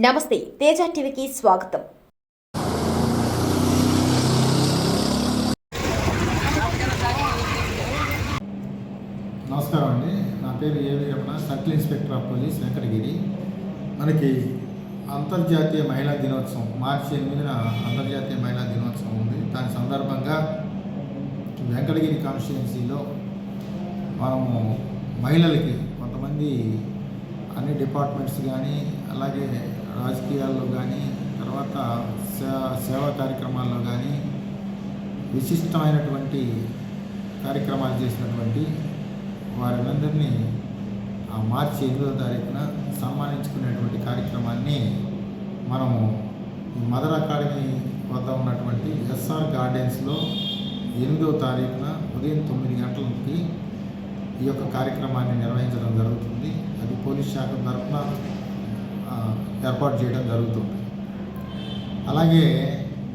నమస్తే, తేజ టీవీకి స్వాగతం. నమస్కారం అండి. నా పేరు ఏవి Ramana, circle inspector of police, Venkatagiri. మనకి అంతర్జాతీయ మహిళా దినోత్సవం మార్చి 8న అంతర్జాతీయ మహిళా దినోత్సవం ఉంది. దాని సందర్భంగా వెంకటగిరి కాన్స్టిట్యున్సీలో మనము మహిళలకి కొంతమంది అన్ని డిపార్ట్మెంట్స్ కానీ, అలాగే రాజకీయాల్లో కానీ, తర్వాత సేవా కార్యక్రమాల్లో కానీ విశిష్టమైనటువంటి కార్యక్రమాలు చేసినటువంటి వారందరినీ ఆ మార్చి 8వ తారీఖున సన్మానించుకునేటువంటి కార్యక్రమాన్ని మనము మదర్ అకాడమీ వద్ద ఉన్నటువంటి ఎస్ఆర్ గార్డెన్స్లో 8వ తారీఖున ఉదయం 9 గంటలకి ఈ యొక్క కార్యక్రమాన్ని నిర్వహించడం జరుగుతుంది. అది పోలీస్ శాఖ తరఫున ఏర్పాటు చేయడం జరుగుతుంది. అలాగే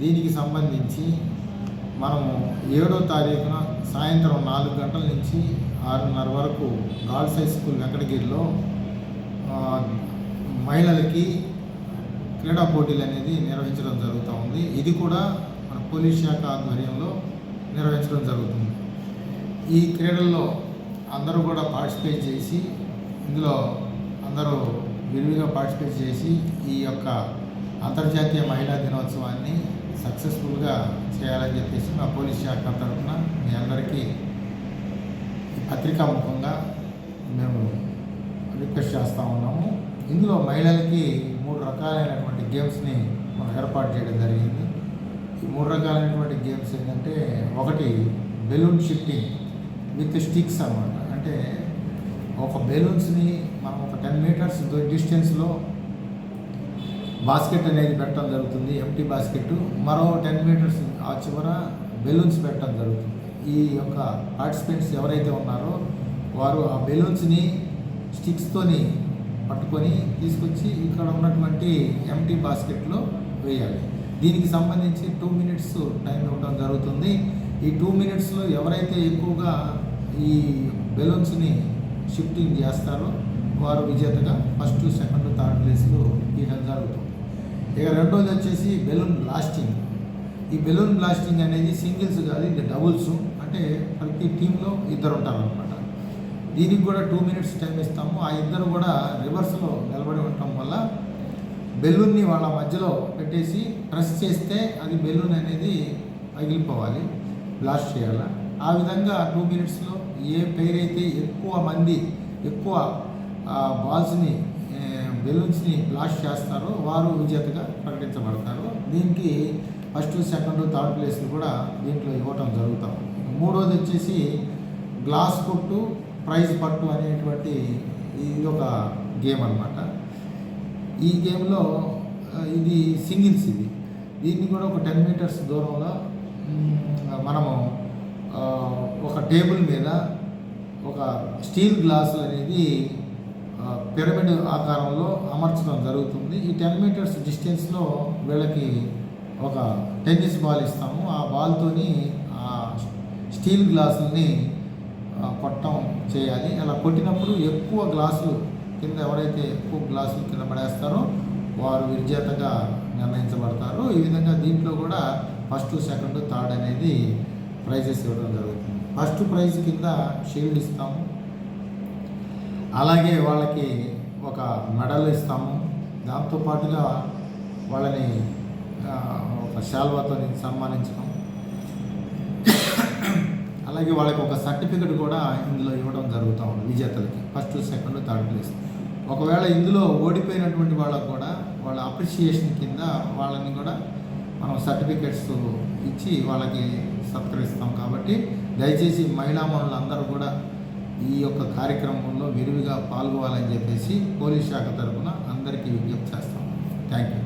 దీనికి సంబంధించి మనము 7వ తారీఖున సాయంత్రం 4 గంటల నుంచి 6:30 వరకు గర్ల్స్ హై స్కూల్ వెంకటగిరిలో మహిళలకి క్రీడా పోటీలు అనేది నిర్వహించడం జరుగుతూ ఉంది. ఇది కూడా మన పోలీస్ శాఖ ఆధ్వర్యంలో నిర్వహించడం జరుగుతుంది. ఈ క్రీడల్లో అందరూ కూడా పార్టిసిపేట్ చేసి, ఇందులో అందరూ విరివిగా పార్టిసిపేట్ చేసి ఈ యొక్క అంతర్జాతీయ మహిళా దినోత్సవాన్ని సక్సెస్ఫుల్గా చేయాలని చెప్పేసి మా పోలీస్ శాఖ తరఫున మీ అందరికీ పత్రికాముఖంగా మేము రిక్వెస్ట్ చేస్తూ ఉన్నాము. ఇందులో మహిళలకి 3 రకాలైనటువంటి గేమ్స్ని మనం ఏర్పాటు చేయడం జరిగింది. ఈ 3 రకాలైనటువంటి గేమ్స్ ఏంటంటే, ఒకటి బెలూన్ షిఫ్టింగ్ విత్ స్టిక్స్ అన్నమాట. అంటే ఒక బెలూన్స్ని మనం ఒక 10 మీటర్స్ డిస్టెన్స్లో బాస్కెట్ అనేది పెట్టడం జరుగుతుంది, ఎంటీ బాస్కెట్. మరో 10 మీటర్స్ ఆ చివర బెలూన్స్ పెట్టడం జరుగుతుంది. ఈ యొక్క పార్టిసిపెంట్స్ ఎవరైతే ఉన్నారో వారు ఆ బెలూన్స్ని స్టిక్స్తోని పట్టుకొని తీసుకొచ్చి ఇక్కడ ఉన్నటువంటి ఎంటీ బాస్కెట్లో వేయాలి. దీనికి సంబంధించి 2 మినిట్స్ టైం ఇవ్వడం జరుగుతుంది. ఈ 2 మినిట్స్లో ఎవరైతే ఎక్కువగా ఈ బెలూన్స్ని షిఫ్టింగ్ చేస్తారో వారు విజేతగా ఫస్ట్, సెకండ్, థర్డ్ ప్లేస్లో తీయడం జరుగుతుంది. ఇక రెండోది వచ్చేసి బెలూన్ బ్లాస్టింగ్. ఈ బెలూన్ బ్లాస్టింగ్ అనేది సింగిల్స్ కాదు, ఇది డబుల్స్. అంటే ప్రతి టీంలో 2 ఉంటారనమాట. దీనికి కూడా 2 మినిట్స్ టైం ఇస్తాము. ఆ ఇద్దరు కూడా రివర్స్లో నిలబడి ఉండటం వల్ల బెలూన్ని వాళ్ళ మధ్యలో పెట్టేసి ప్రెస్ చేస్తే అది బెలూన్ అనేది పగిలిపోవాలి, బ్లాస్ట్ చేయాలి. ఆ విధంగా 2 మినిట్స్లో ఏ పేరు అయితే ఎక్కువ బాల్స్ని, బెలూన్స్ని బ్లాస్ట్ చేస్తారో వారు విజేతగా ప్రకటించబడతారు. దీనికి ఫస్ట్, సెకండ్, థర్డ్ ప్లేస్లు కూడా దీంట్లో ఇవ్వటం జరుగుతాం. మూడోది వచ్చేసి గ్లాస్ కొట్టు, ప్రైజ్ పట్టు అనేటువంటి ఇది ఒక గేమ్ అన్నమాట. ఈ గేమ్లో ఇది సింగిల్స్. దీన్ని కూడా ఒక 10 మీటర్స్ దూరంలో మనము ఒక టేబుల్ మీద ఒక స్టీల్ గ్లాసులు అనేది పిరమిడ్ ఆకారంలో అమర్చడం జరుగుతుంది. ఈ 10 మీటర్స్ డిస్టెన్స్లో వీళ్ళకి ఒక టెన్నిస్ బాల్ ఇస్తాము. ఆ బాల్తోని ఆ స్టీల్ గ్లాసుల్ని కొట్టడం చేయాలి. అలా కొట్టినప్పుడు ఎక్కువ గ్లాసులు కింద, ఎవరైతే ఎక్కువ గ్లాసులు కింద పడేస్తారో వారు విజేతగా నిర్ణయించబడతారు. ఈ విధంగా దీంట్లో కూడా ఫస్ట్, సెకండ్, థర్డ్ అనేది ప్రైజెస్ ఇవ్వడం జరుగుతుంది. ఫస్ట్ ప్రైజ్ కింద షీల్డ్ ఇస్తాము, అలాగే వాళ్ళకి ఒక మెడల్ ఇస్తాము. దాంతోపాటుగా వాళ్ళని ఒక శాల్వాతో సన్మానించడం, అలాగే వాళ్ళకి ఒక సర్టిఫికెట్ కూడా ఇందులో ఇవ్వడం జరుగుతూ ఉంది విజేతలకి, ఫస్ట్, సెకండ్, థర్డ్ ప్లేస్. ఒకవేళ ఇందులో ఓడిపోయినటువంటి వాళ్ళకు కూడా వాళ్ళ అప్రిషియేషన్ కింద వాళ్ళని కూడా మనం సర్టిఫికెట్స్ ఇచ్చి వాళ్ళకి సత్కరిస్తాం. కాబట్టి దయచేసి మహిళా మనులందరూ కూడా ఈ యొక్క కార్యక్రమంలో విరివిగా పాల్గొవాలని చెప్పేసి పోలీస్ శాఖ తరఫున అందరికీ విజ్ఞప్తి చేస్తాం. Thank you.